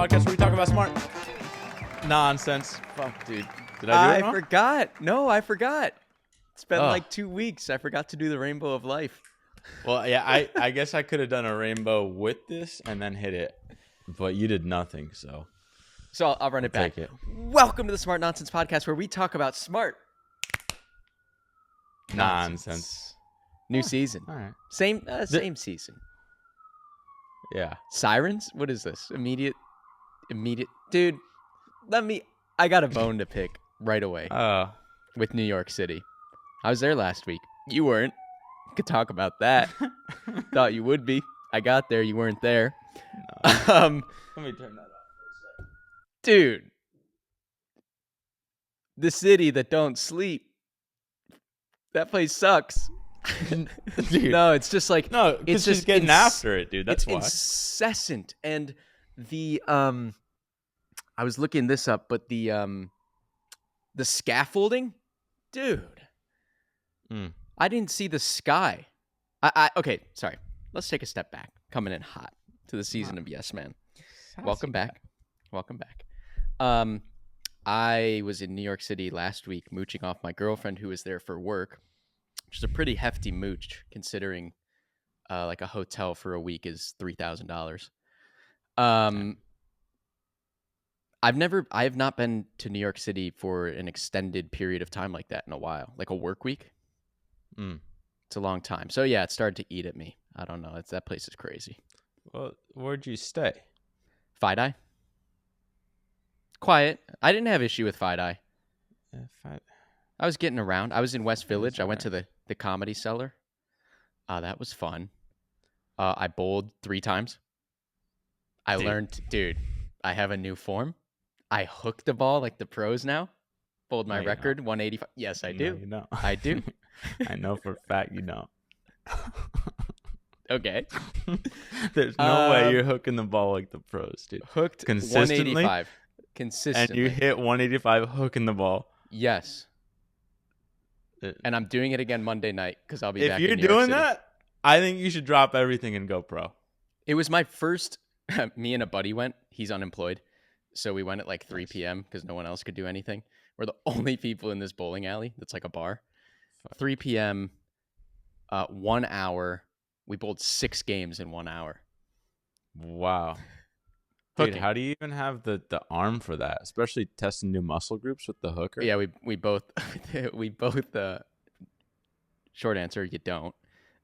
podcast where we talk about smart nonsense. Fuck, dude. Did I do it wrong? Forgot. No, I forgot. It's been like 2 weeks. I forgot to do the rainbow of life. Well, yeah, I guess I could have done a rainbow with this and then hit it, but you did nothing, so. So I'll run it back. Take it. Welcome to the Smart Nonsense Podcast, where we talk about smart Nonsense. New season. All right. Same season. Yeah. Sirens? What is this? Immediate. Dude, I got a bone to pick right away with New York City. I was there last week. You weren't. Could talk about that. Thought you would be. I got there. You weren't there. No. Let me turn that off for a second. Dude. The city that don't sleep. That place sucks. Dude. No, it's just like it's just getting after it, dude. That's it's why. Incessant. And the I was looking this up, but the scaffolding, dude. I didn't see the sky. Okay, sorry. Let's take a step back. Coming in hot to the season of Yes Man. Welcome back. I was in New York City last week mooching off my girlfriend who was there for work, which is a pretty hefty mooch considering like a hotel for a week is $3,000. I have not been to New York City for an extended period of time like that in a while, like a work week. It's a long time. So yeah, it started to eat at me. I don't know. That place is crazy. Well, where'd you stay? Fide-Eye. Quiet. I didn't have issue with Fide-Eye. I was getting around. I was in West Village. I went to the Comedy Cellar. That was fun. I bowled 3 times. I learned, dude, I have a new form. I hook the ball like the pros now. Bowled my record, 185. Yes, I do. No, you know. I do. I know for a fact you know. Okay. There's no way you're hooking the ball like the pros, dude. Hooked consistently. 185. Consistently. And you hit 185 hooking the ball. Yes. And I'm doing it again Monday night because I'll be back in New York If you're doing City. that, I think you should drop everything and go pro. It was my first. Me and a buddy went. He's unemployed. So we went at like 3 p.m. because no one else could do anything. We're the only people in this bowling alley that's like a bar. 3 p.m., 1 hour. We bowled 6 games in 1 hour. Wow. Dude, how do you even have the arm for that? Especially testing new muscle groups with the hooker? Yeah, we both, short answer, you don't.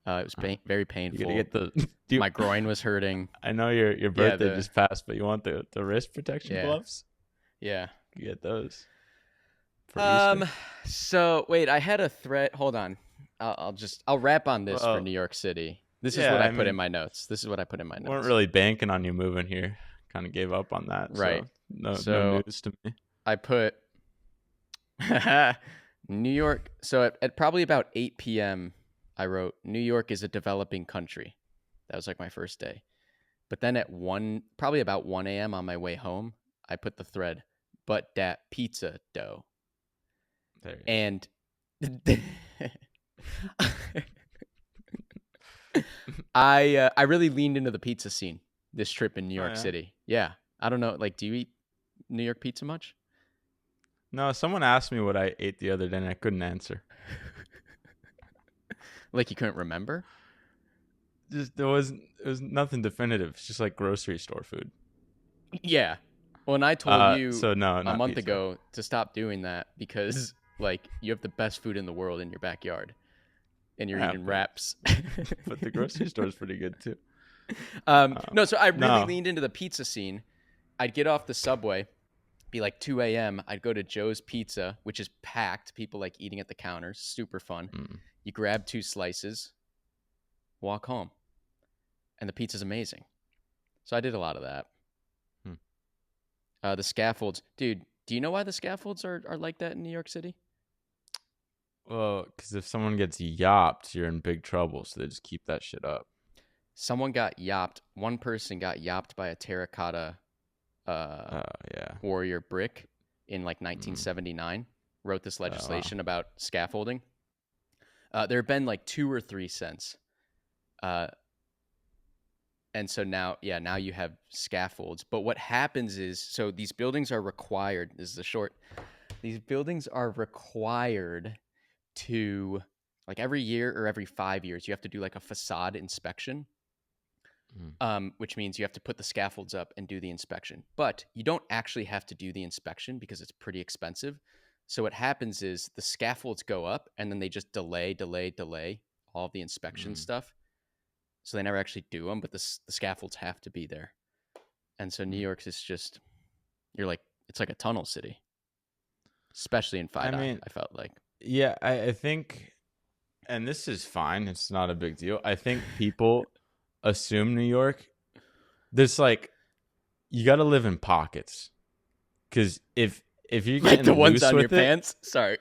It was very painful. You gotta get my groin was hurting. I know your birthday just passed, but you want the wrist protection gloves? Yeah. You get those. For Easter? So wait, I had a threat. Hold on. I'll wrap on this for New York City. This is what I put in my notes. Weren't really banking on you moving here. Kind of gave up on that. Right. So no news to me. I put New York. So at probably about 8 p.m., I wrote, New York is a developing country. That was like my first day. But then at probably about 1 a.m. on my way home, I put the thread, but dat pizza dough. There and I really leaned into the pizza scene this trip in New York City. Yeah. I don't know. Like, do you eat New York pizza much? No, someone asked me what I ate the other day and I couldn't answer. Like you couldn't remember? It was nothing definitive. It's just like grocery store food. Yeah. Well, and I told you a month pizza. ago to stop doing that because like you have the best food in the world in your backyard and you're eating wraps. But the grocery store is pretty good too. No, so I really leaned into the pizza scene. I'd get off the subway, be like 2 a.m. I'd go to Joe's Pizza, which is packed. People like eating at the counters. Super fun. You grab 2 slices, walk home. And the pizza's amazing. So I did a lot of that. The scaffolds. Dude, do you know why the scaffolds are like that in New York City? Well, because if someone gets yopped, you're in big trouble. So they just keep that shit up. Someone got yopped. One person got yopped by a terracotta warrior brick in like 1979. Wrote this legislation about scaffolding. There have been like 2 or 3 since. And And so now you have scaffolds. But what happens is, so these buildings are required. This is a short. These buildings are required to, like, every year or every 5 years, you have to do like a facade inspection. Which means you have to put the scaffolds up and do the inspection. But you don't actually have to do the inspection because it's pretty expensive. So what happens is the scaffolds go up and then they just delay all of the inspection stuff. So they never actually do them, but the scaffolds have to be there. And so New York is just, it's like a tunnel city, especially in 5i. I felt like. Yeah, I think, and this is fine. It's not a big deal. I think people assume New York, there's like, you got to live in pockets. Because if you're getting like the ones on your it, pants, sorry.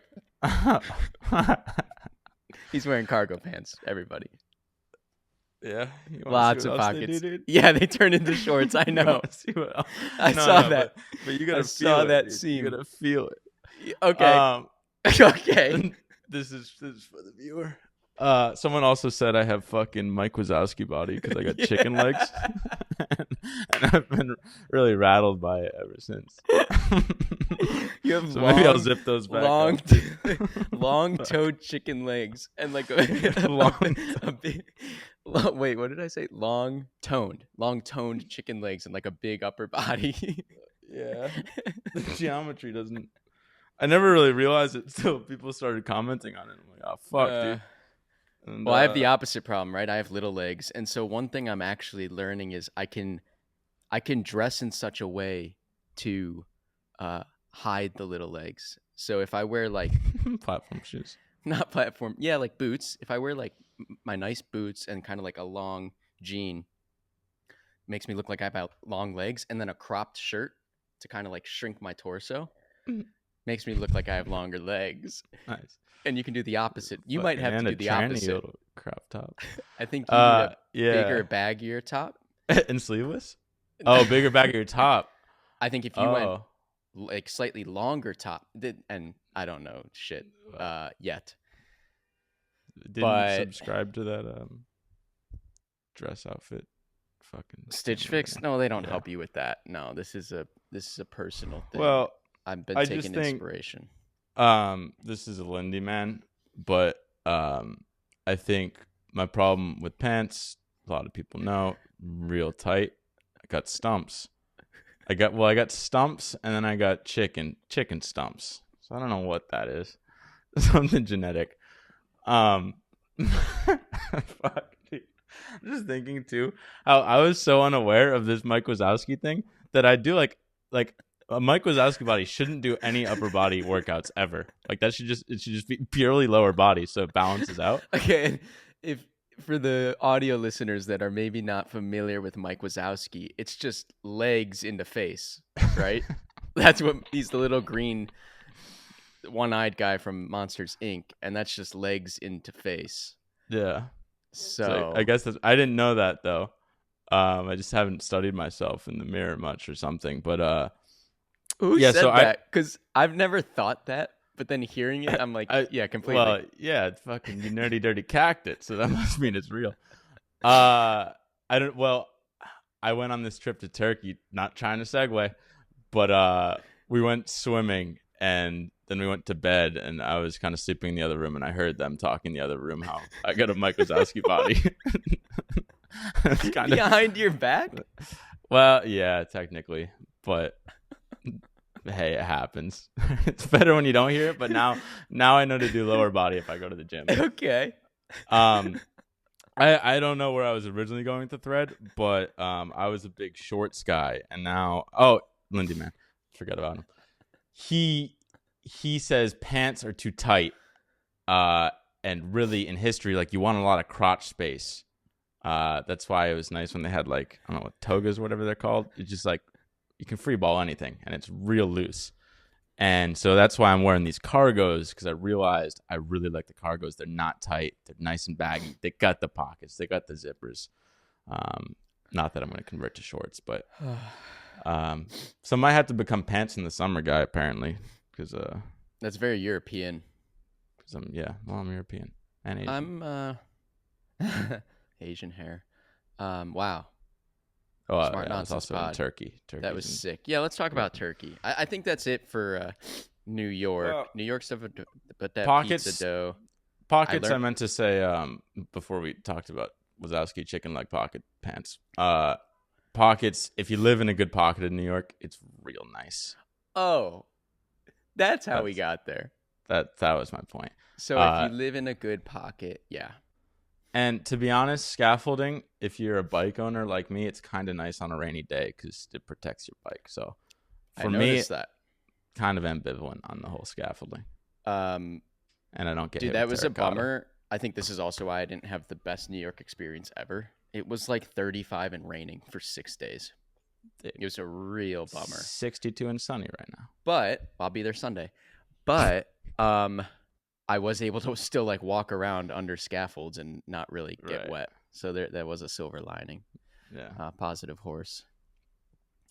He's wearing cargo pants, everybody. Yeah. Lots of pockets. Yeah, they turn into shorts. I know. I saw that. But you gotta saw that scene. You gotta feel it. Okay. Okay. This is for the viewer. Someone also said I have fucking Mike Wazowski body because I got chicken legs, and I've been really rattled by it ever since. You have so maybe I'll zip those back. Long-toed chicken legs and like a big. Wait, what did I say? Long-toned chicken legs and like a big upper body. Yeah, the geometry doesn't. I never really realized it until people started commenting on it. I'm like, oh fuck, dude. And, well, I have the opposite problem, right? I have little legs, and so one thing I'm actually learning is I can dress in such a way to hide the little legs. So if I wear like platform shoes, not platform, yeah, like boots. If I wear like my nice boots and kind of like a long jean, makes me look like I have long legs, and then a cropped shirt to kind of like shrink my torso, makes me look like I have longer legs. Nice. And you can do the opposite. You might have to do the opposite. Little crop top. I think you need a bigger, baggier top. And sleeveless? Oh, bigger, baggier top. I think if you went like slightly longer top, and I don't know shit yet. Didn't subscribe to that dress outfit. Fucking Stitch Fix? No, they don't help you with that. No, this is a personal thing. Well, I've been taking inspiration. This is a Lindy man, but I think my problem with pants, a lot of people know, real tight. I got stumps. I got stumps, and then I got chicken stumps. So I don't know what that is. Something genetic. Fuck, dude. I'm just thinking too how I was so unaware of this Mike Wazowski thing that I do like a Mike Wazowski body shouldn't do any upper body workouts ever. Like it should just be purely lower body so it balances out. Okay, if for the audio listeners that are maybe not familiar with Mike Wazowski, it's just legs into face, right? That's what he's, the little green one-eyed guy from Monsters Inc., and that's just legs into face. Yeah. So I guess I didn't know that though. I just haven't studied myself in the mirror much or something, but Who said that? Because I've never thought that, but then hearing it, I'm like, yeah, completely. Well, yeah, it's fucking you nerdy, dirty cacked it, so that must mean it's real. I went on this trip to Turkey, not trying to segue, but we went swimming, and then we went to bed, and I was kind of sleeping in the other room, and I heard them talking in the other room how I got a Mike Wazowski body. Behind your back? Well, yeah, technically, but hey, it happens. It's better when you don't hear it, but now I know to do lower body if I go to the gym. Okay. I don't know where I was originally going with the thread, but I was a big shorts guy, and now Lindy man, forget about him. He says pants are too tight, and really in history, like you want a lot of crotch space. That's why it was nice when they had like, I don't know what togas or whatever they're called. It's just like you can free ball anything, and it's real loose. And so that's why I'm wearing these cargos, because I realized I really like the cargos. They're not tight. They're nice and baggy. They got the pockets. They got the zippers. Not that I'm going to convert to shorts, but so I might have to become pants in the summer guy apparently, because that's very European. Because I'm European and Asian. I'm Asian hair. Wow. Oh, Smart yeah, I was Nonsense also in Pod. Turkey. That was sick. Yeah, let's talk about Turkey. I think that's it for New York. Well, New York stuff, but that pizza pockets. dough. Pockets. I learned meant to say before we talked about Wazowski chicken leg pocket pants. Pockets. If you live in a good pocket in New York, it's real nice. Oh, that's how we got there. That was my point. So if you live in a good pocket, yeah. And to be honest, scaffolding, if you're a bike owner like me, it's kind of nice on a rainy day because it protects your bike. So for me, that. kind of ambivalent on the whole scaffolding. And I don't get dude, hit that with was a terracotta. bummer. I think this is also why I didn't have the best New York experience ever. It was like 35 and raining for 6 days. It was a real bummer. 62 and sunny right now. But I'll be there Sunday. But I was able to still like walk around under scaffolds and not really get wet. So that was a silver lining. Yeah. Positive horse.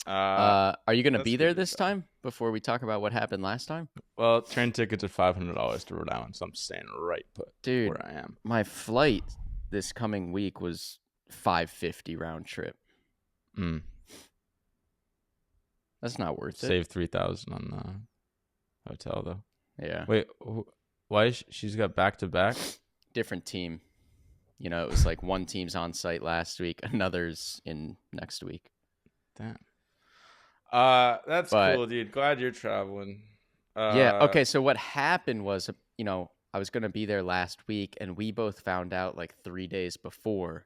Are you going to be there this time before we talk about what happened last time? Well, train tickets are $500 to Rhode Island, so I'm staying right put where I am. My flight this coming week was $550 round trip. That's not worth it. Save $3,000 on the hotel though. Yeah. Wait, why she's got back-to-back? Different team. You know, it was like one team's on site last week, another's in next week. Damn. That's cool, dude. Glad you're traveling. Yeah. Okay. So what happened was, I was going to be there last week, and we both found out like 3 days before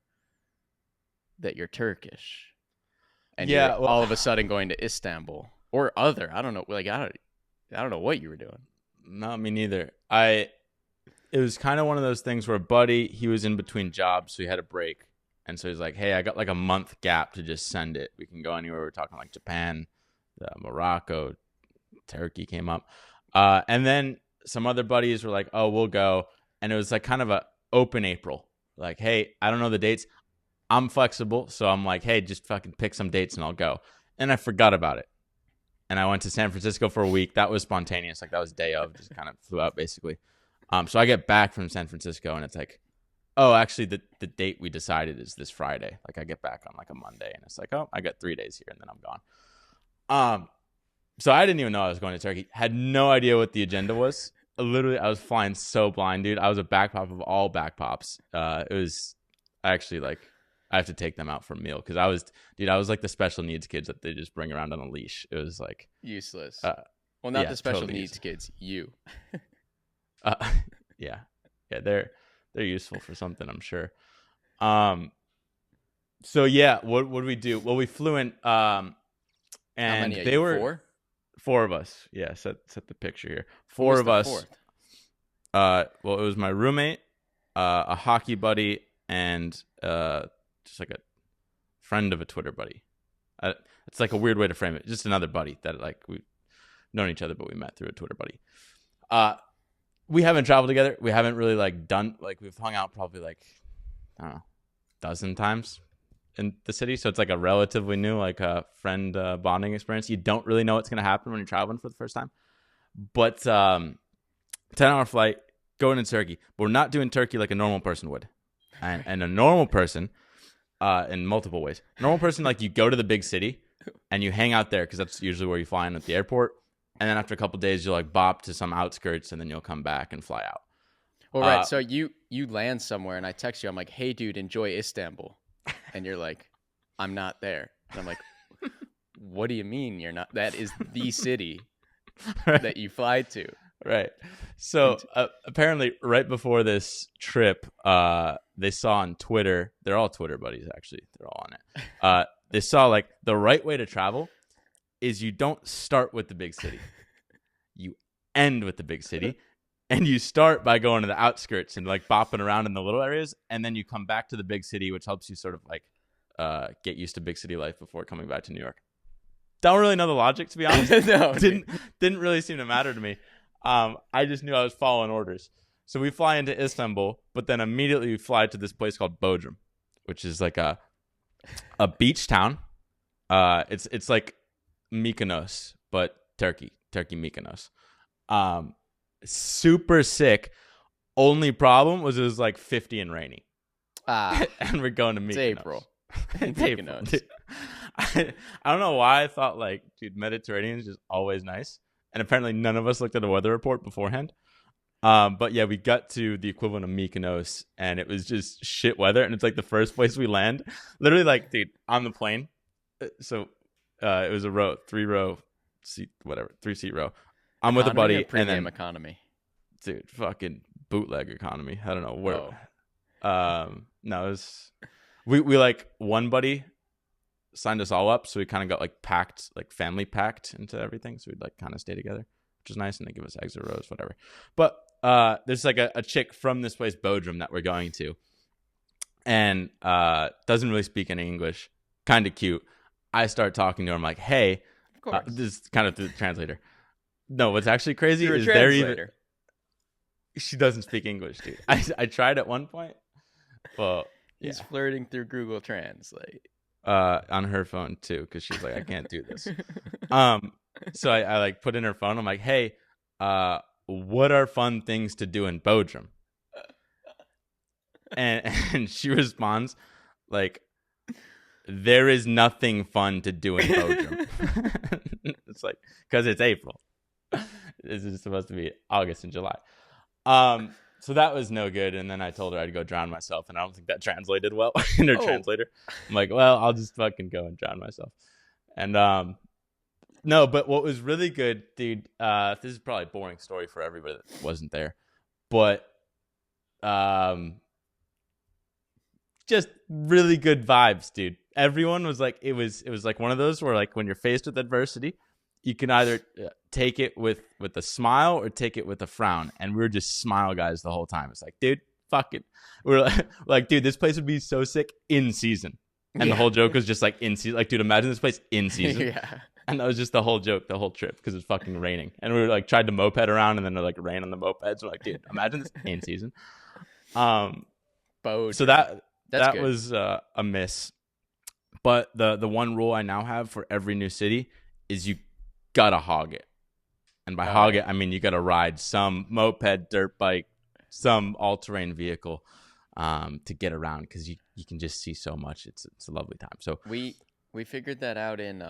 that you're Turkish, and you're all of a sudden going to Istanbul or other. I don't know. Like I don't know what you were doing. Not me neither. It was kind of one of those things where he was in between jobs, so he had a break. And so he's like, hey, I got like a month gap to just send it. We can go anywhere. We're talking like Japan, Morocco, Turkey came up. And then some other buddies were like, oh, we'll go. And it was like kind of a open April. Like, hey, I don't know the dates. I'm flexible. So I'm like, hey, just fucking pick some dates and I'll go. And I forgot about it. And I went to San Francisco for a week. That was spontaneous. Like that was day of, just kind of flew out basically. So I get back from San Francisco and it's like, oh, actually the date we decided is this Friday. Like I get back on like a Monday and it's like, oh, I got 3 days here and then I'm gone. So I didn't even know I was going to Turkey. Had no idea what the agenda was. Literally, I was flying so blind, dude. I was a back pop of all back pops. It was actually like, I have to take them out for a meal because I was like the special needs kids that they just bring around on a leash. It was like useless. Well, not the special totally needs kids. You. Yeah, they're useful for something, I'm sure. So yeah, what did we do? Well, we flew in, and how many they were 4 of us. Yeah, set the picture here. 4 of us. Fourth? Well, it was my roommate, a hockey buddy, and just like a friend of a Twitter buddy. It's like a weird way to frame it. Just another buddy that like we've known each other, but we met through a Twitter buddy. We haven't traveled together. We haven't really we've hung out probably like, I don't know, a dozen times in the city. So it's like a relatively new, like a friend bonding experience. You don't really know what's going to happen when you're traveling for the first time. But 10-hour flight, going to Turkey. But we're not doing Turkey like a normal person would. And a normal person, in multiple ways. Normal person, like you go to the big city and you hang out there because that's usually where you fly in at the airport. And then after a couple of days, you'll like bop to some outskirts and then you'll come back and fly out. Well, right. So you land somewhere and I text you. I'm like, hey, dude, enjoy Istanbul. And you're like, I'm not there. And I'm like, what do you mean you're not? That is the city that you fly to. Right. So apparently right before this trip, they saw on Twitter, they're all Twitter buddies, actually. They're all on it. They saw like the right way to travel is you don't start with the big city. You end with the big city. And you start by going to the outskirts and like bopping around in the little areas. And then you come back to the big city, which helps you sort of like get used to big city life before coming back to New York. Don't really know the logic, to be honest. No, didn't really seem to matter to me. I just knew I was following orders. So we fly into Istanbul, but then immediately we fly to this place called Bodrum, which is like a beach town. It's like Mykonos, but Turkey Mykonos. Super sick. Only problem was it was like 50 and rainy. And we're going to Mykonos. It's April. It's April. I don't know why I thought like, dude, Mediterranean is just always nice, and apparently none of us looked at a weather report beforehand. But yeah, we got to the equivalent of Mykonos, and it was just shit weather, and it's like the first place we land. Literally, like, dude, on the plane. So, it was a three seat row. I'm with a Economy buddy, or premium and then economy. dude, fucking bootleg economy. I don't know where. No, it was we like one buddy signed us all up, so we kind of got like packed, like family packed into everything, so we'd like kind of stay together, which is nice, and they give us exit rows, whatever. But there's like a chick from this place, Bodrum, that we're going to, and doesn't really speak any English, kind of cute. I start talking to her. I'm like, hey, Of course. this is kind of through the translator. No, what's actually crazy You're a is there even translator. she doesn't speak English, dude. I tried at one point. Well, yeah. He's flirting through Google Translate. On her phone too, because she's like, I can't do this. So I like put in her phone. I'm like, hey, what are fun things to do in Bodrum? And she responds like, there is nothing fun to do in Bodrum. It's like, because it's April. This is supposed to be August and July. So that was no good. And then I told her I'd go drown myself, and I don't think that translated well in her translator. I'm like, well, I'll just fucking go and drown myself. And no, but what was really good, dude, this is probably a boring story for everybody that wasn't there, but just really good vibes, dude. Everyone was like, it was like one of those where like when you're faced with adversity, you can either take it with a smile or take it with a frown. And we were just smile guys the whole time. It's like, dude, fuck it. We're like, dude, this place would be so sick in season. And the whole joke was just like in season. Like, dude, imagine this place in season. Yeah. And that was just the whole joke, the whole trip, because it's fucking raining. And we were like, tried to moped around, and then it like rain on the mopeds. We're like, dude, imagine this in season. So that was a miss. But the one rule I now have for every new city is you gotta hog it. And by hog it, I mean you gotta ride some moped, dirt bike, some all-terrain vehicle to get around, because you can just see so much. It's a lovely time. So we figured that out in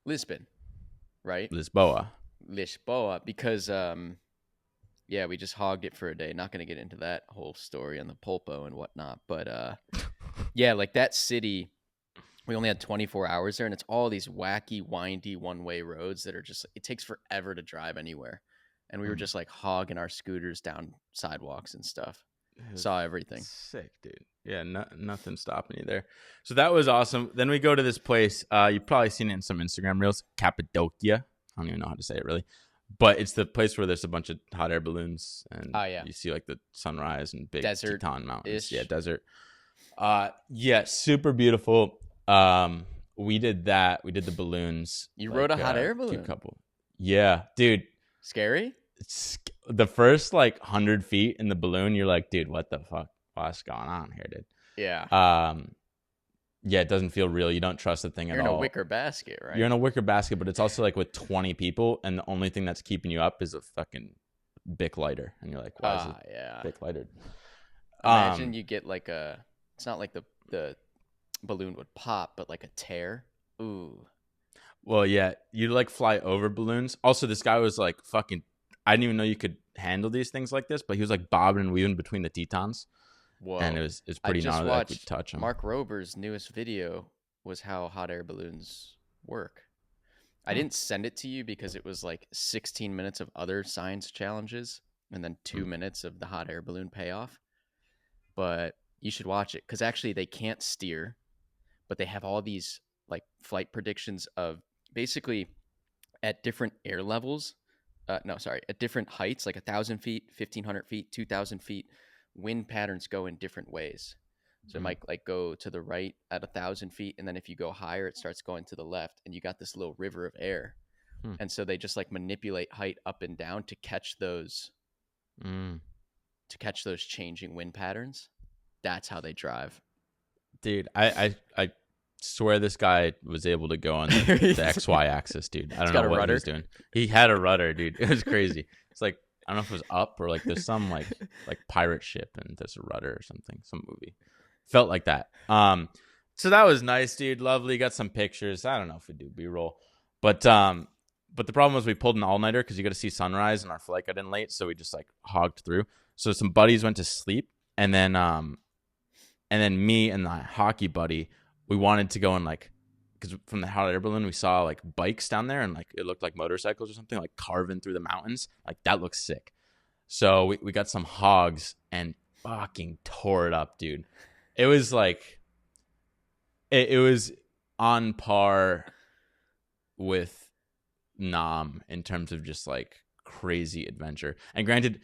Lisbon, right? Lisboa, because we just hogged it for a day. Not going to get into that whole story on the pulpo and whatnot, but yeah, like that city, we only had 24 hours there, and it's all these wacky, windy one-way roads that are just, it takes forever to drive anywhere. And we were just like hogging our scooters down sidewalks and stuff. Saw everything. Sick, dude. Yeah, nothing stopping you there. So that was awesome. Then we go to this place. You've probably seen it in some Instagram reels, Cappadocia. I don't even know how to say it really. But it's the place where there's a bunch of hot air balloons, and you see like the sunrise and big desert Teton mountains. Yeah, desert. Super beautiful. We did that. We did the balloons. You rode a hot air balloon? Couple. Yeah, dude. Scary? It's the first like 100 feet in the balloon. You're like, dude, what the fuck? What's going on here, dude? Yeah. Yeah, it doesn't feel real. You don't trust the thing at all. You're in a wicker basket, right? You're in a wicker basket, but it's also like with 20 people, and the only thing that's keeping you up is a fucking Bic lighter. And you're like, why is it Bic lighter? Imagine you get like it's not like the balloon would pop, but like a tear. Ooh. Well, yeah, you like fly over balloons. Also, this guy was like fucking, I didn't even know you could handle these things like this, but he was like bobbing and weaving between the Tetons. Whoa. And it was pretty gnarly that I could touch him. Mark Rober's newest video was how hot air balloons work. I didn't send it to you because it was like 16 minutes of other science challenges and then 2 minutes of the hot air balloon payoff. But you should watch it, because actually they can't steer, but they have all these like flight predictions of basically at different air levels. At different heights, like 1,000 feet, 1,500 feet, 2,000 feet. Wind patterns go in different ways. So it might like go to the right at 1,000 feet, and then if you go higher, it starts going to the left, and you got this little river of air. And so they just like manipulate height up and down to catch those changing wind patterns. That's how they drive. Dude, I swear this guy was able to go on the XY axis, dude. I don't know what he was doing. He had a rudder, dude. It was crazy. It's like, I don't know if it was up or like there's some like pirate ship and there's a rudder or something, some movie. Felt like that. So that was nice, dude. Lovely. Got some pictures. I don't know if we do B-roll, but the problem was we pulled an all-nighter because you got to see sunrise, and our flight got in late, so we just like hogged through. So some buddies went to sleep, and then me and the hockey buddy, we wanted to go and like, because from the hot air balloon we saw like bikes down there, and like it looked like motorcycles or something, like carving through the mountains. Like that looks sick. So we got some hogs and fucking tore it up, dude. It was like it was on par with Nam in terms of just like crazy adventure. And granted,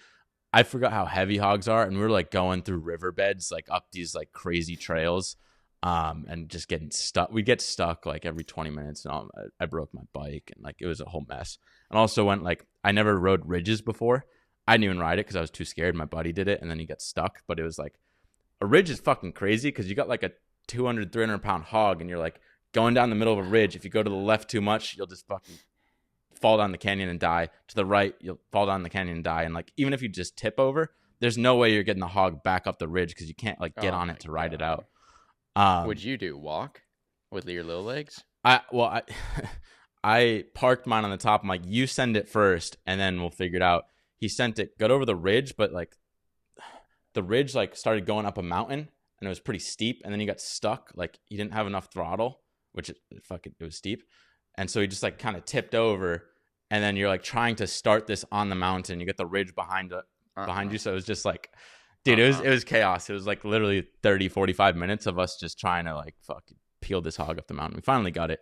I forgot how heavy hogs are, and we were like going through riverbeds, like up these like crazy trails, and just getting stuck. We get stuck like every 20 minutes, and I broke my bike, and like it was a whole mess. And also went like, I never rode ridges before. I didn't even ride it because I was too scared. My buddy did it, and then he got stuck. But it was like, a ridge is fucking crazy because you got like a 200, 300 pound hog, and you're like going down the middle of a ridge. If you go to the left too much, you'll just fucking fall down the canyon and die. To the right, you'll fall down the canyon and die. And like, even if you just tip over, there's no way you're getting the hog back up the ridge because you can't like get on it to ride it out. What'd you do? Walk with your little legs? I parked mine on the top. I'm like, you send it first, and then we'll figure it out. He sent it, got over the ridge, but like the ridge like started going up a mountain, and it was pretty steep. And then he got stuck. Like he didn't have enough throttle, which it was steep. And so he just like kind of tipped over, and then you're like trying to start this on the mountain. You get the ridge behind you. So it was just like, dude, it was chaos. It was like literally 30, 45 minutes of us just trying to like fucking peel this hog up the mountain. We finally got it.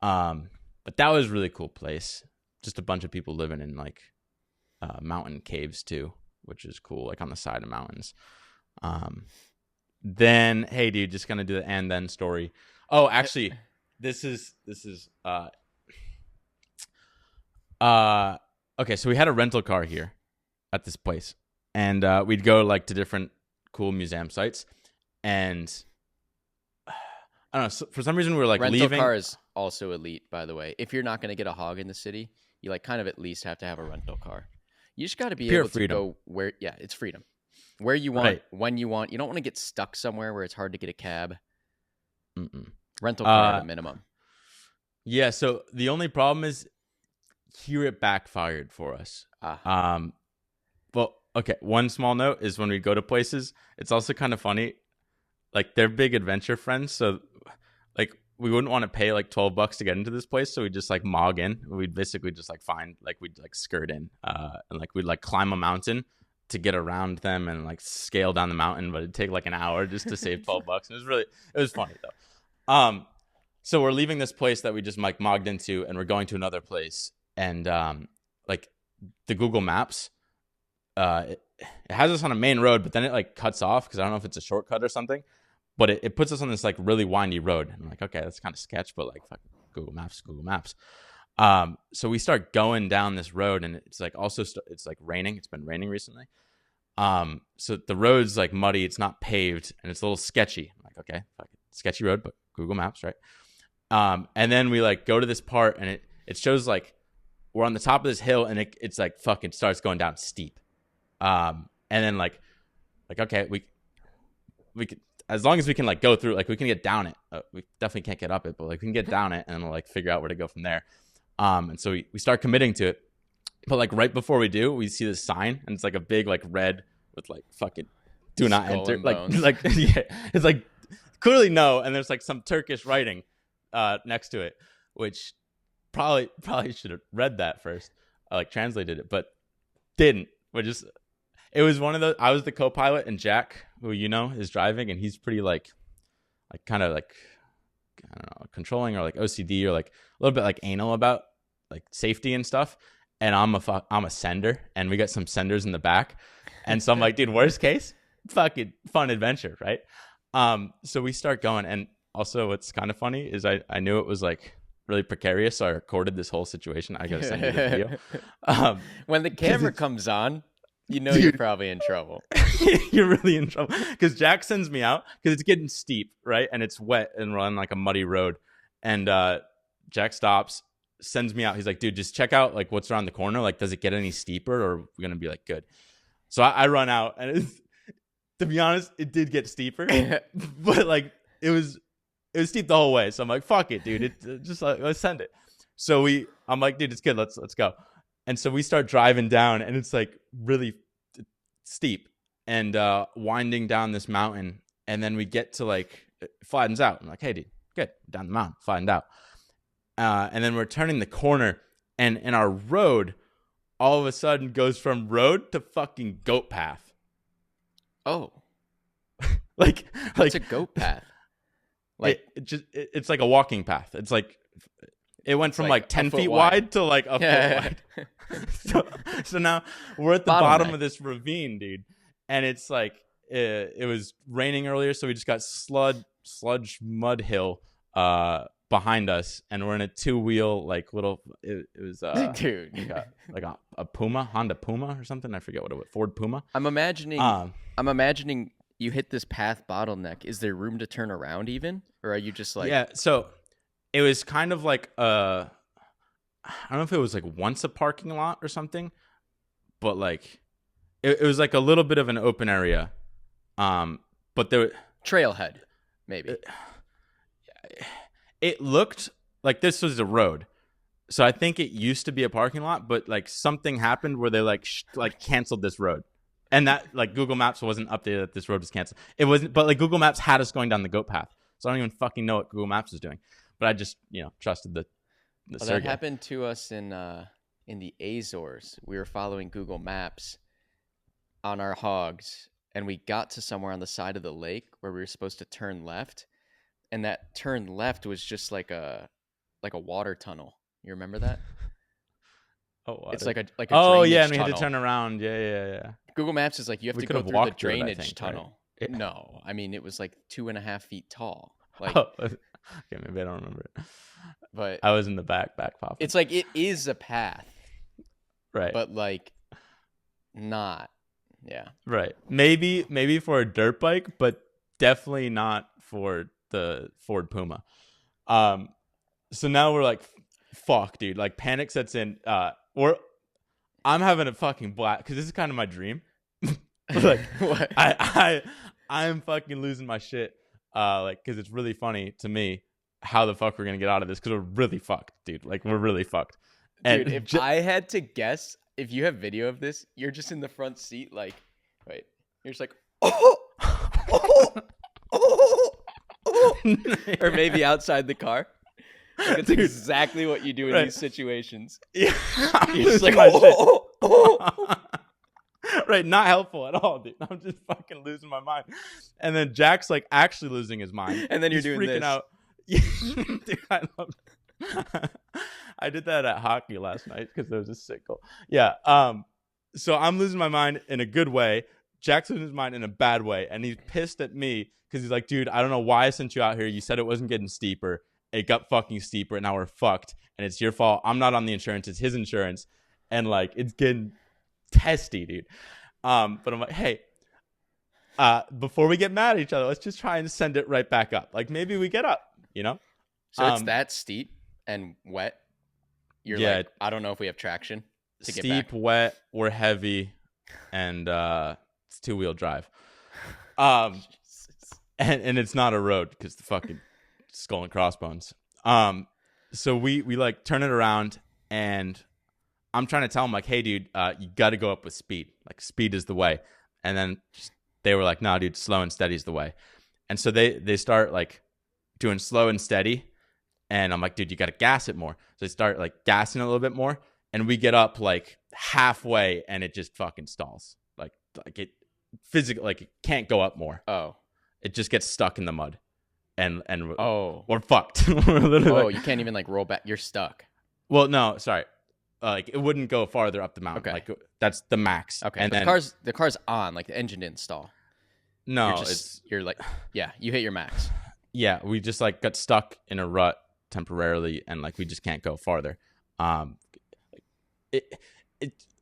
But that was a really cool place. Just a bunch of people living in like mountain caves too, which is cool, like on the side of mountains. Then, hey, dude, just gonna do the and then story. Oh, actually, this is okay. So we had a rental car here at this place, and we'd go like to different cool museum sites, and I don't know. So for some reason, we were like rental leaving. Car is also elite, by the way. If you're not gonna get a hog in the city, you like kind of at least have to have a rental car. You just got to be able to go where, it's freedom. Where you want, right. When you want. You don't want to get stuck somewhere where it's hard to get a cab. Rental car at a minimum. Yeah, so the only problem is here it backfired for us. Well, okay, one small note is when we go to places, it's also kind of funny. Like, they're big adventure friends, so like we wouldn't want to pay like $12 to get into this place, so we just like mog in. We'd basically just like we'd like skirt in, and like we'd like climb a mountain to get around them and like scale down the mountain, but it'd take like an hour just to save $12. And it was funny though. So we're leaving this place that we just like mogged into, and we're going to another place, and like the Google Maps, it has us on a main road, but then it like cuts off because I don't know if it's a shortcut or something. But it puts us on this like really windy road. And I'm like, okay, that's kind of sketch, but like fuck, Google Maps. So we start going down this road, and it's like also it's like raining. It's been raining recently. So the road's like muddy. It's not paved, and it's a little sketchy. I'm like, okay, fuck it. Sketchy road, but Google Maps, right? And then we like go to this part, and it shows like we're on the top of this hill, and it's like fucking starts going down steep. And then like okay, we could. As long as we can like go through, like we can get down it. We definitely can't get up it, but like we can get down it, and we'll like figure out where to go from there. And so we start committing to it. But like right before we do, we see this sign, and it's like a big like red with like fucking do not enter. Like yeah, it's like clearly no, and there's like some Turkish writing next to it, which probably should have read that first. I like translated it, but didn't. It was one of those. I was the co-pilot, and Jack, who you know, is driving, and he's pretty like kind of like, I don't know, controlling or like OCD or like a little bit like anal about like safety and stuff. And I'm a sender, and we got some senders in the back, and so I'm like, dude, worst case, fucking fun adventure, right? So we start going, and also what's kind of funny is I knew it was like really precarious, so I recorded this whole situation. I gotta send you the video. When the camera comes on, you know, dude, you're probably in trouble. You're really in trouble because Jack sends me out because it's getting steep, right? And it's wet, and we're on like a muddy road. And Jack stops, sends me out. He's like, dude, just check out like what's around the corner. Like, does it get any steeper, or are we gonna be like good? So I run out, and to be honest, it did get steeper, but like it was it was steep the whole way. So I'm like, fuck it, dude. Just let's send it. So I'm like, dude, it's good. Let's go. And so we start driving down, and it's like really steep and winding down this mountain. And then we get to like, it flattens out. I'm like, hey, dude, good. Down the mountain, flattened out. And then we're turning the corner, and our road all of a sudden goes from road to fucking goat path. Oh, like it's a goat path. Like it's like a walking path. It's like it went from like 10 feet wide to like a foot wide. So now we're at the bottom of this ravine, dude, and it's like it was raining earlier, so we just got sludge mud hill behind us, and we're in a 2-wheel like little. It was dude, like a Puma, Honda Puma or something. I forget what it was. Ford Puma. I'm imagining you hit this path bottleneck. Is there room to turn around even, or are you just like? Yeah. So it was kind of like I don't know if it was like once a parking lot or something, but like it was like a little bit of an open area. But there trailhead, maybe. It looked like this was a road. So I think it used to be a parking lot, but like something happened where they like canceled this road. And that like Google Maps wasn't updated that this road was canceled. It wasn't, but like Google Maps had us going down the goat path. So I don't even fucking know what Google Maps is doing. But I just, trusted the that happened to us in the Azores. We were following Google Maps on our hogs, and we got to somewhere on the side of the lake where we were supposed to turn left, and that turn left was just like a water tunnel. You remember that? Oh, it's like a oh yeah, and we tunnel. had to turn around. Yeah. Google Maps is like you have to go through the drainage tunnel. Right? Yeah. No, I mean it was like 2.5 feet tall. Like, okay, maybe I don't remember it. But I was in the back popping. It's like it is a path, right? But like, not, yeah, right. Maybe for a dirt bike, but definitely not for the Ford Puma. So now we're like, fuck, dude. Like panic sets in. I'm having a fucking blast because this is kind of my dream. Like what? I'm fucking losing my shit. Like because it's really funny to me how the fuck we're gonna get out of this because we're really fucked, dude. Like we're really fucked. Dude, if I had to guess, if you have video of this, you're just in the front seat, like, wait, you're just like, or maybe outside the car. Like, it's exactly what you do in these situations. Yeah, you're just like, my shit. Right, not helpful at all, dude. I'm just fucking losing my mind. And then Jack's like actually losing his mind. And then you're doing freaking this. Out. Dude, I love it. I did that at hockey last night because there was a sick goal. Yeah. So I'm losing my mind in a good way. Jack's losing his mind in a bad way. And he's pissed at me because he's like, dude, I don't know why I sent you out here. You said it wasn't getting steeper. It got fucking steeper. And now we're fucked. And it's your fault. I'm not on the insurance. It's his insurance. And like, it's getting testy, dude. But I'm like, hey, before we get mad at each other, let's just try and send it right back up. Like maybe we get up, So it's that steep and wet. You're like, I don't know if we have traction to get back. Steep, wet, we're heavy, and it's 2-wheel drive. And it's not a road because the fucking skull and crossbones. So we like turn it around, and I'm trying to tell him like, hey, dude, you got to go up with speed. Like speed is the way. And then they were like, no, dude, slow and steady is the way. And so they start like doing slow and steady. And I'm like, dude, you got to gas it more. So they start like gassing a little bit more. And we get up like halfway and it just fucking stalls. Like it physically, like it can't go up more. Oh. It just gets stuck in the mud. And we're fucked. We're literally you can't even like roll back. You're stuck. Well, no, sorry. Like it wouldn't go farther up the mountain. Okay. Like that's the max. Okay. And but then, the car's on, like the engine didn't stall. No, you're like, yeah, you hit your max. Yeah, we just like got stuck in a rut temporarily, and like we just can't go farther. It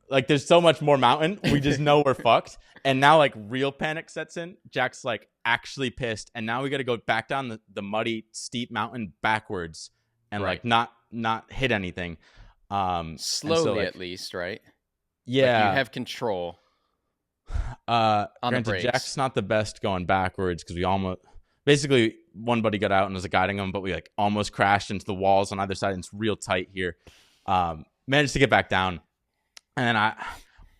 like there's so much more mountain. We just know we're fucked. And now like real panic sets in. Jack's like actually pissed, and now we got to go back down the muddy steep mountain backwards, and like not hit anything. Slowly so, like, at least, right? Yeah, like you have control. On the granted, brakes. Jack's not the best going backwards because we almost basically one buddy got out and was like guiding him, but we like almost crashed into the walls on either side, and it's real tight here. Managed to get back down, and then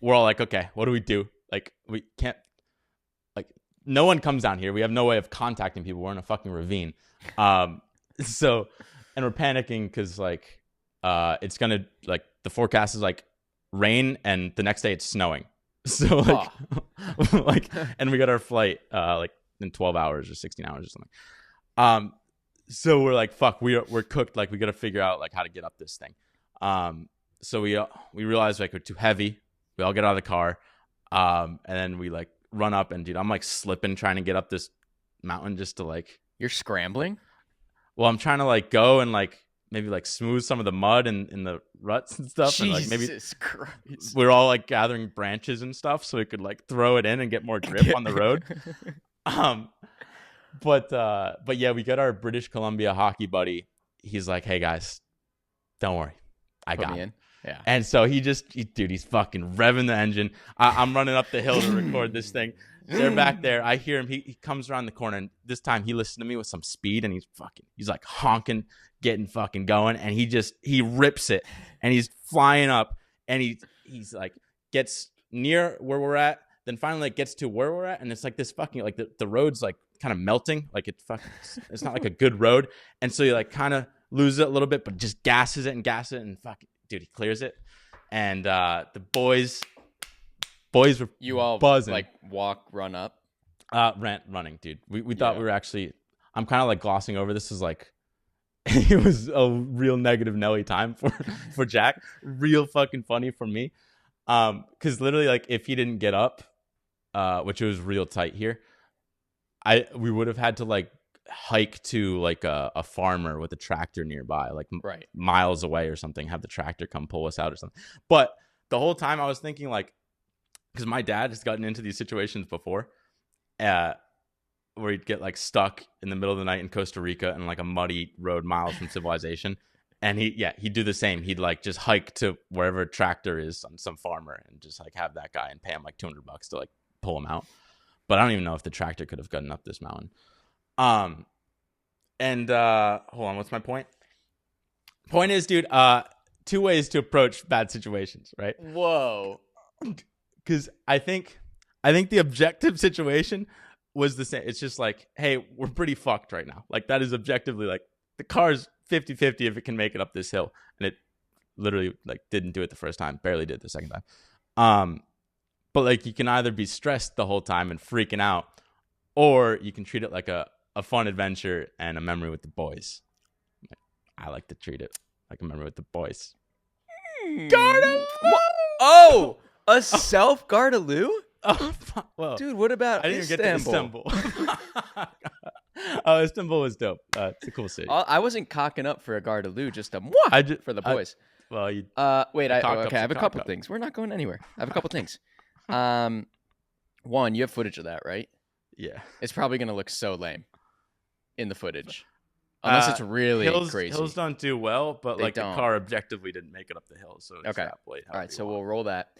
we're all like, okay, what do we do? Like, we can't, like, no one comes down here. We have no way of contacting people. We're in a fucking ravine. So, and we're panicking because like, it's gonna, like, the forecast is like rain, and the next day it's snowing. So like, like, and we got our flight like in 12 hours or 16 hours or something. So we're like, fuck, we're cooked. Like, we got to figure out like how to get up this thing. So we realized like we're too heavy. We all get out of the car. And then we like run up, and dude, I'm like slipping trying to get up this mountain just to like. You're scrambling? Well, I'm trying to like go and like maybe like smooth some of the mud and in the ruts and stuff. Jesus and like maybe Christ. we're all like gathering branches and stuff so we could like throw it in and get more grip on the road. But yeah, we got our British Columbia hockey buddy. He's like, hey guys, don't worry, I got it. Yeah. And so dude, he's fucking revving the engine. I'm running up the hill to record this thing. They're back there. I hear him. He comes around the corner, and this time he listened to me with some speed, and he's like honking, getting fucking going, and he rips it, and he's flying up, and he's like gets near where we're at, then finally like gets to where we're at, and it's like this fucking like the road's like kind of melting, like it's not like a good road, and so you like kind of lose it a little bit, but just gasses it, and fucking dude, he clears it, and the boys were you all buzzing. Like run up. Rant running, dude. We thought we were actually. I'm kind of like glossing over. This is like, it was a real negative Nelly time for Jack. Real fucking funny for me, because literally like if he didn't get up, which was real tight here, we would have had to like hike to like a farmer with a tractor nearby, like miles away or something. Have the tractor come pull us out or something. But the whole time I was thinking like. Because my dad has gotten into these situations before, where he'd get like stuck in the middle of the night in Costa Rica in like a muddy road miles from civilization, and he'd do the same. He'd like just hike to wherever a tractor is on some farmer and just like have that guy and pay him like $200 to like pull him out. But I don't even know if the tractor could have gotten up this mountain. And hold on, what's my point? Point is, dude, 2 ways to approach bad situations, right? Whoa. Because I think the objective situation was the same. It's just like, hey, we're pretty fucked right now. Like, that is objectively like the car's 50-50 if it can make it up this hill, and it literally like didn't do it the first time, barely did the second time. But like you can either be stressed the whole time and freaking out, or you can treat it like a fun adventure and a memory with the boys. I like to treat it like a memory with the boys. Jardon! Oh! A self-Gardaloo? Oh, well, dude, what about I didn't even get to Istanbul. Oh, Istanbul was dope. It's a cool city. I wasn't cocking up for a Gardaloo, just a for the boys. You wait, I have a couple things. We're not going anywhere. I have a couple things. One, you have footage of that, right? Yeah. It's probably going to look so lame in the footage. Unless it's really crazy. Hills don't do well, but the car objectively didn't make it up the hill. So extrapolate. All right, so we'll roll that.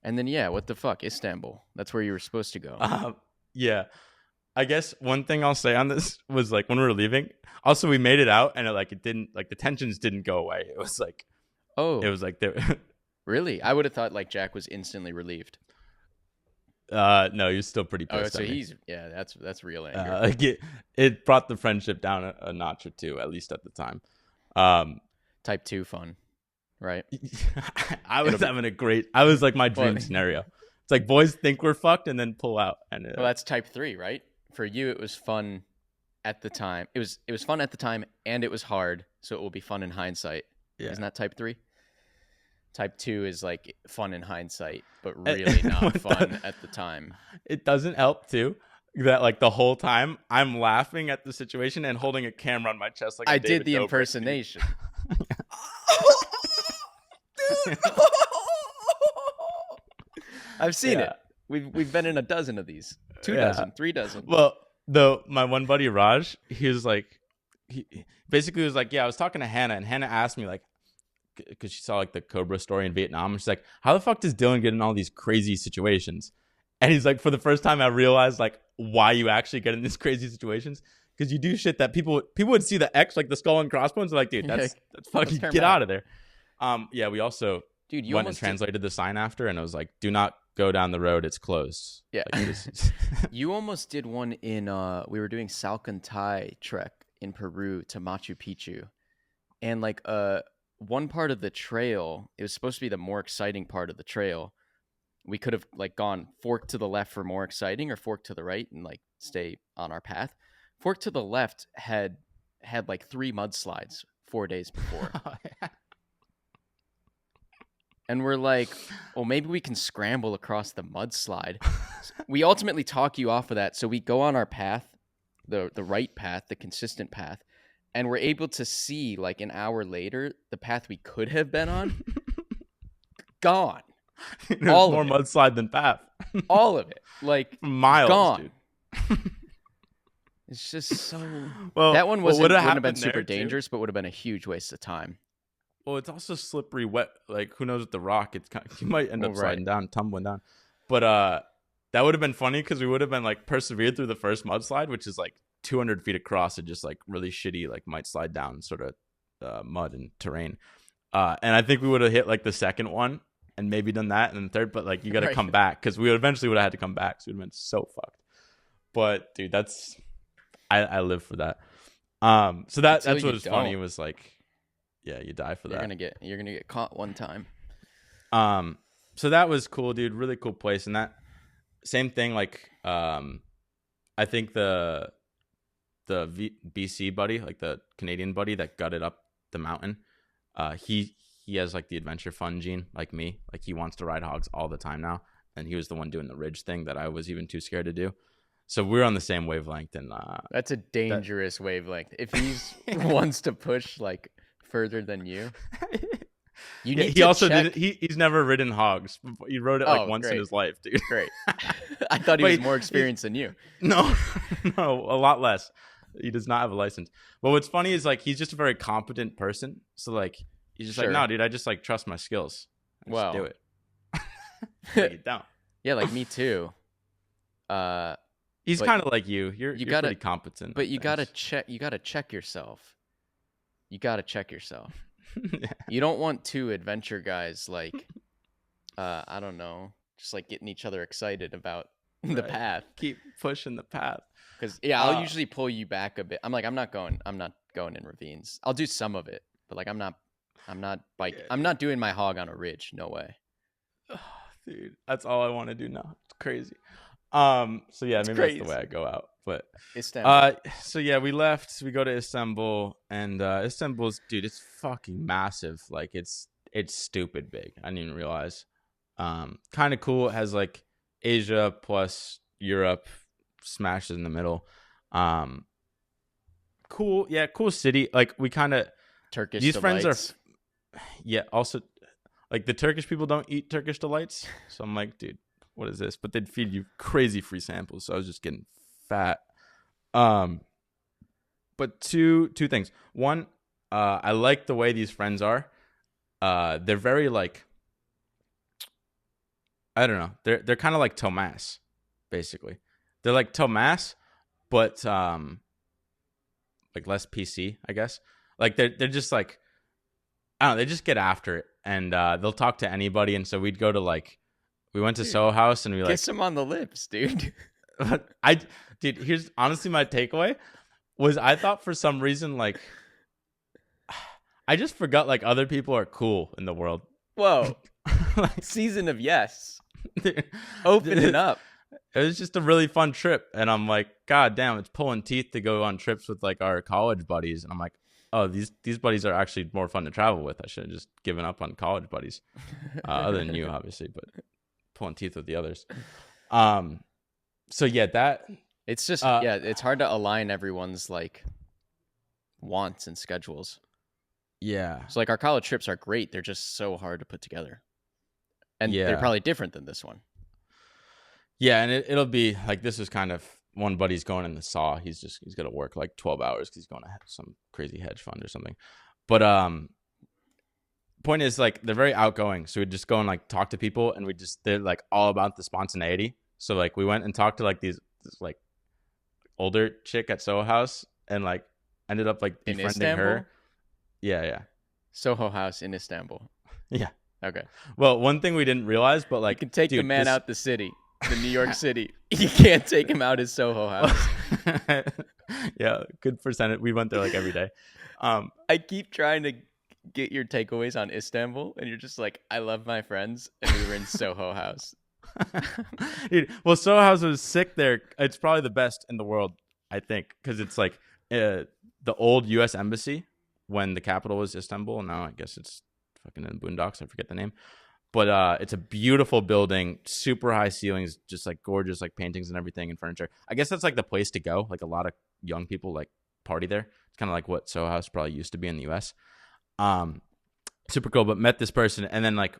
And then, yeah, what the fuck? Istanbul. That's where you were supposed to go. Yeah. I guess one thing I'll say on this was like when we were leaving, also we made it out and it didn't, like the tensions didn't go away. It was like, really? I would have thought like Jack was instantly relieved. No, he was still pretty pissed. So that's real anger. Like it brought the friendship down a notch or two, at least at the time. Type 2 fun. Right. I was like my dream scenario. It's like boys think we're fucked and then pull out. And well, that's type 3, right? For you, it was fun at the time. It was fun at the time, and it was hard, so it will be fun in hindsight. Yeah. Isn't that type 3? Type 2 is like fun in hindsight, but really not fun at the time. It doesn't help too that like the whole time I'm laughing at the situation and holding a camera on my chest like I did the impersonation. I've seen it. We've been in a dozen of these. 2 dozen, 3 dozen. Well, though my one buddy Raj, he was like, he basically was like, yeah, I was talking to Hannah, and Hannah asked me like, because she saw like the Cobra story in Vietnam, and she's like, how the fuck does Dylan get in all these crazy situations? And he's like, for the first time I realized like why you actually get in these crazy situations, because you do shit that people would see the X, like the skull and crossbones, like, dude, that's fucking get out of there. Yeah, we also went and translated the sign after, and it was like, do not go down the road, it's closed. Yeah. Like, you almost did one in we were doing Salcantay trek in Peru to Machu Picchu, and like one part of the trail, it was supposed to be the more exciting part of the trail. We could have like gone fork to the left for more exciting, or fork to the right and like stay on our path. Fork to the left had like 3 mudslides 4 days before. And we're like, well, maybe we can scramble across the mudslide. We ultimately talk you off of that. So we go on our path, the right path, the consistent path, and we're able to see like an hour later the path we could have been on. Gone. All more mudslide than path. All of it. Like miles, gone. Dude. It's just so that one wouldn't have been super dangerous, but would have been a huge waste of time. Well, it's also slippery, wet. Like, who knows with the rock? It's kind of, you might end up sliding down, tumbling down. But that would have been funny because we would have been like persevered through the first mudslide, which is like 200 feet across and just like really shitty, like might slide down sort of mud and terrain. And I think we would have hit like the second one and maybe done that, and then third. But like, you got to come back because we eventually would have had to come back. So we'd have been so fucked. But dude, that's I live for that. So that's what was funny was like. Yeah, you die for that. You're gonna get caught one time. So that was cool, dude. Really cool place. And that same thing, like I think the BC buddy, like the Canadian buddy that gutted up the mountain, he has like the adventure fun gene, like me. Like he wants to ride hogs all the time now. And he was the one doing the ridge thing that I was even too scared to do. So we're on the same wavelength, and that's a dangerous wavelength. If he wants to push like further than you. He also did. He's never ridden hogs. He rode it like once in his life, dude. Great. I thought he was more experienced than you. No, a lot less. He does not have a license. But what's funny is like he's just a very competent person. So like he's just like, no, dude, I just like trust my skills. Just do it. Take it down. Yeah, like me too. He's kind of like you. You're pretty competent. But you gotta check. You gotta check yourself. Yeah. You don't want 2 adventure guys like I don't know, just like getting each other excited about the path. Keep pushing the path. Because I'll usually pull you back a bit. I'm like, I'm not going in ravines. I'll do some of it, but like I'm not biking. I'm not doing my hog on a ridge. No way. Oh, dude, that's all I want to do now. It's crazy. So yeah, maybe that's the way I go out. But so yeah, we left. We go to Istanbul, and Istanbul's, dude, it's fucking massive. Like it's stupid big. I didn't even realize. Kind of cool. It has like Asia plus Europe smashed in the middle. Cool. Yeah, cool city. Like we kind of Turkish. These delights. friends are. Yeah. Also, like the Turkish people don't eat Turkish delights, so I'm like, dude, what is this? But they'd feed you crazy free samples, so I was just getting fat. But two things. One, I like the way these friends are. They're very like, I don't know. They're kind of like Tomas, basically. They're like Tomas, but like less PC, I guess. Like they're just like, I don't know. They just get after it, and they'll talk to anybody. And so we'd go to like. We went to Soho House and we like kiss him on the lips, dude. Dude, here's honestly my takeaway was I thought for some reason like I just forgot like other people are cool in the world. Whoa. Like, season of yes. Opening up. It was just a really fun trip, and I'm like, God damn, it's pulling teeth to go on trips with like our college buddies, and I'm like, oh, these buddies are actually more fun to travel with. I should have just given up on college buddies, other than you, obviously, but. Pulling teeth with the others. So yeah, that it's just it's hard to align everyone's like wants and schedules. Yeah. So like our college trips are great. They're just so hard to put together. And they're probably different than this one. Yeah, and it'll be like this is kind of one buddy's going in the saw. He's gonna work like 12 hours because he's going to some crazy hedge fund or something. But point is like they're very outgoing, so we just go and like talk to people, and they're like all about the spontaneity. So like we went and talked to like these like older chick at Soho House and like ended up like In befriending Istanbul? her. Yeah. Soho House in Istanbul. Yeah. Okay. Well, one thing we didn't realize, but like, You can take the dude, man out the city, the New York City. You can't take him out his Soho House. Yeah, good percentage. We went there like every day. I keep trying to get your takeaways on Istanbul, and you're just like, I love my friends, and we were in Soho House. Dude, well, Soho House was sick there. It's probably the best in the world, I think, because it's like the old U.S. embassy when the capital was Istanbul. Now I guess it's fucking in the boondocks. I forget the name. But it's a beautiful building, super high ceilings, just like gorgeous, like paintings and everything and furniture. I guess that's like the place to go. Like a lot of young people like party there. It's kind of like what Soho House probably used to be in the U.S. Super cool. But met this person, and then like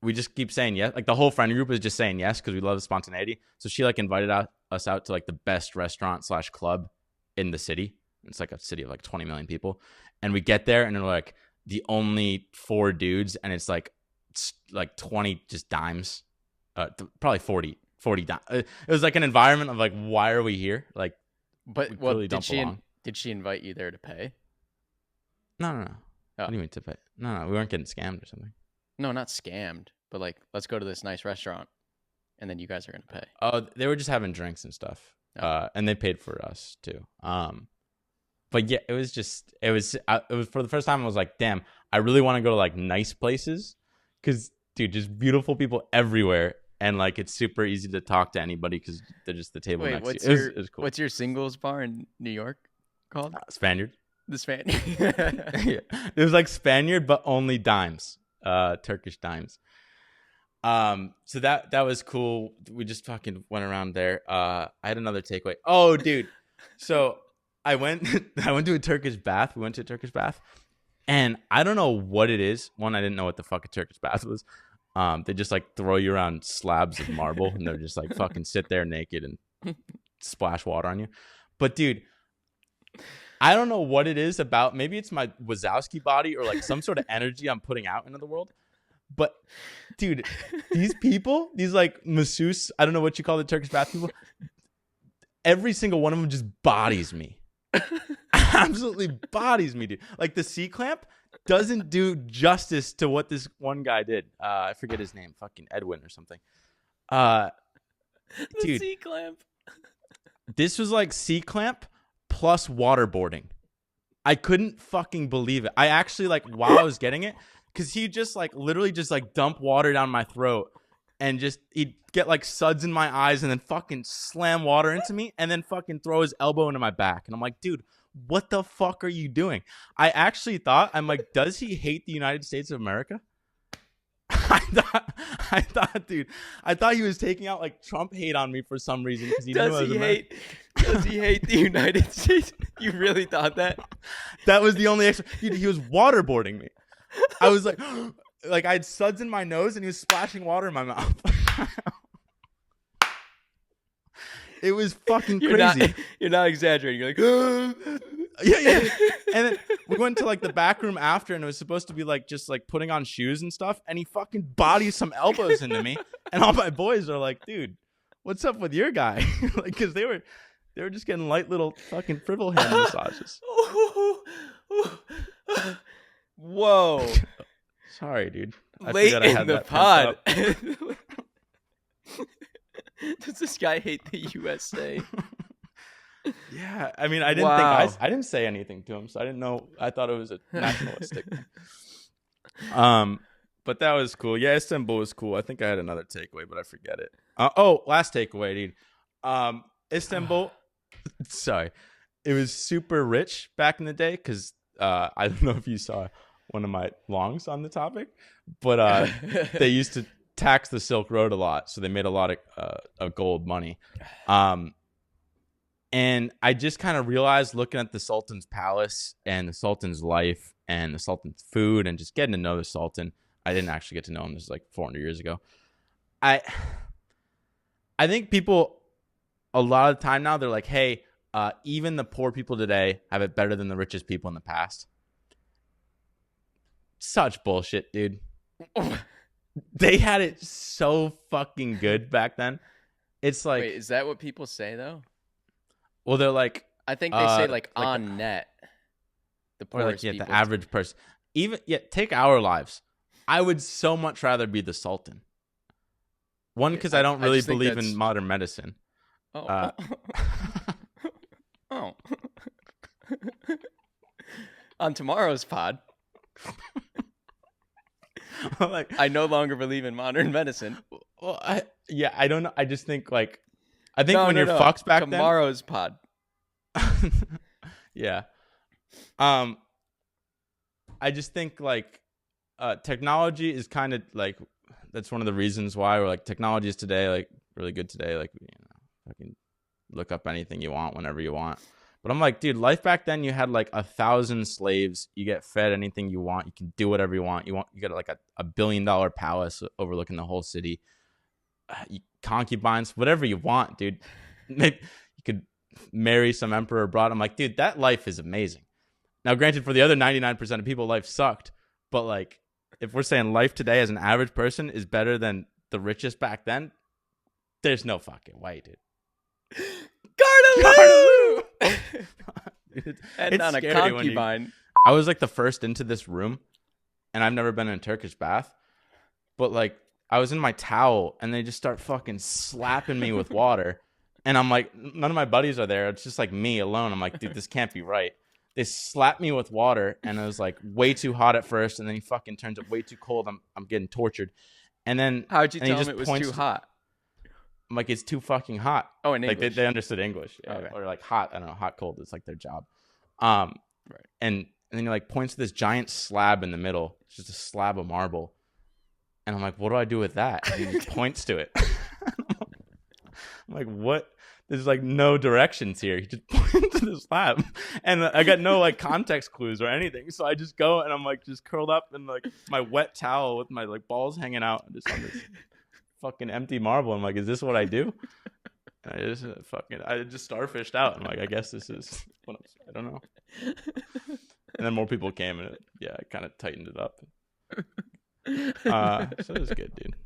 we just keep saying yes. Like the whole friend group is just saying yes because we love the spontaneity. So she like invited us out to like the best restaurant / club in the city. It's like a city of like 20 million people, and we get there and they're like the only 4 dudes, and it's like 20 just dimes, probably 40 dimes. It was like an environment of like, why are we here? Like, But we well, clearly don't belong. did she invite you there to pay? No. Oh. What do you mean to pay? No, we weren't getting scammed or something. No, not scammed, but like, let's go to this nice restaurant, and then you guys are gonna pay. Oh, they were just having drinks and stuff, and they paid for us too. But yeah, it was for the first time I was like, damn, I really want to go to like nice places, because dude, just beautiful people everywhere, and like it's super easy to talk to anybody because they're just the table next to you. It was cool. What's your singles bar in New York called? Spaniard. The Spaniard. Yeah. It was like Spaniard, but only dimes, Turkish dimes. So that was cool. We just fucking went around there. I had another takeaway. Oh, dude. So I went to a Turkish bath. We went to a Turkish bath, and I don't know what it is. One, I didn't know what the fuck a Turkish bath was. They just like throw you around slabs of marble, and they're just like fucking sit there naked and splash water on you. But dude, I don't know what it is about. Maybe it's my Wazowski body or like some sort of energy I'm putting out into the world. But dude, these people, these like masseuse, I don't know what you call the Turkish bath people, every single one of them just bodies me. Absolutely bodies me, dude. Like the C-clamp doesn't do justice to what this one guy did. I forget his name, fucking Edwin or something. Dude, C-clamp. This was like C-clamp plus waterboarding. I couldn't fucking believe it. I actually like while I was getting it, because he just like literally just like dump water down my throat, and just he'd get like suds in my eyes and then fucking slam water into me and then fucking throw his elbow into my back. And I'm like, dude, what the fuck are you doing? I actually thought, I'm like, does he hate the United States of America? I thought he was taking out like Trump hate on me for some reason because he knew I was American. Does he hate the United States? You really thought that? That was the only extra. He was waterboarding me. I was like, I had suds in my nose and he was splashing water in my mouth. It was fucking crazy. You're not exaggerating. You're like, yeah. And then we went to like the back room after, and it was supposed to be like just like putting on shoes and stuff. And he fucking bodies some elbows into me, and all my boys are like, "Dude, what's up with your guy?" Like, because they were just getting light little fucking frivol hand massages. Whoa! Sorry, dude. Late in the pod. Does this guy hate the USA? Yeah, I mean, I didn't say anything to him, so I didn't know. I thought it was a nationalistic thing. But that was cool. Yeah, Istanbul was cool. I think I had another takeaway, but I forget it. Last takeaway, dude. Istanbul. Sorry, it was super rich back in the day because I don't know if you saw one of my longs on the topic, but they used to tax the Silk Road a lot, so they made a lot of gold money. And I just kind of realized, looking at the Sultan's palace and the Sultan's life and the Sultan's food and just getting to know the Sultan. I didn't actually get to know him. This is like 400 years ago. I think people, a lot of the time now, they're like, hey, even the poor people today have it better than the richest people in the past. Such bullshit, dude. They had it so fucking good back then. It's like, wait, is that what people say though? Well, they're like, I think they say like on net. The or like poorest people. the average person. Even take our lives. I would so much rather be the Sultan. One, because I don't really believe in modern medicine. Oh. Oh. On tomorrow's pod, like, I no longer believe in modern medicine. Well, I don't know. I just think like, I think when you're fucked back tomorrow's pod. Yeah. I just think like, technology is kind of like, that's one of the reasons why we're like, technology is today like really good today. Like, I can look up anything you want whenever you want. But I'm like, dude, life back then, you had like 1,000 slaves. You get fed anything you want. You can do whatever you want. You get like a $1 billion palace overlooking the whole city. Concubines, whatever you want, dude. Maybe you could marry some emperor abroad. I'm like, dude, that life is amazing. Now, granted, for the other 99% of people, life sucked. But like, if we're saying life today as an average person is better than the richest back then, there's no fucking way, dude. Gardeloo! And it's on a scary concubine. I was like the first into this room, and I've never been in a Turkish bath, but like I was in my towel, and they just start fucking slapping me with water, and I'm like, none of my buddies are there. It's just like me alone. I'm like, dude, this can't be right. They slapped me with water, and it was like way too hot at first, and then he fucking turns it way too cold. I'm getting tortured, and then how'd you tell him it was too hot? I'm like, it's too fucking hot. Oh, in English. Like they understood English, yeah. Okay. Or like hot. I don't know, hot cold. It's like their job. Right. And then he like points to this giant slab in the middle. It's just a slab of marble, and I'm like, what do I do with that? And he just points to it. I'm like, what? There's like no directions here. He just points to the slab, and I got no like context clues or anything. So I just go and I'm like just curled up in like my wet towel with my like balls hanging out, just on this fucking empty marble. I'm like, is this what I do? And I just starfished out. I'm like, I guess this is what I don't know. And then more people came, and I kind of tightened it up. So it was good, dude.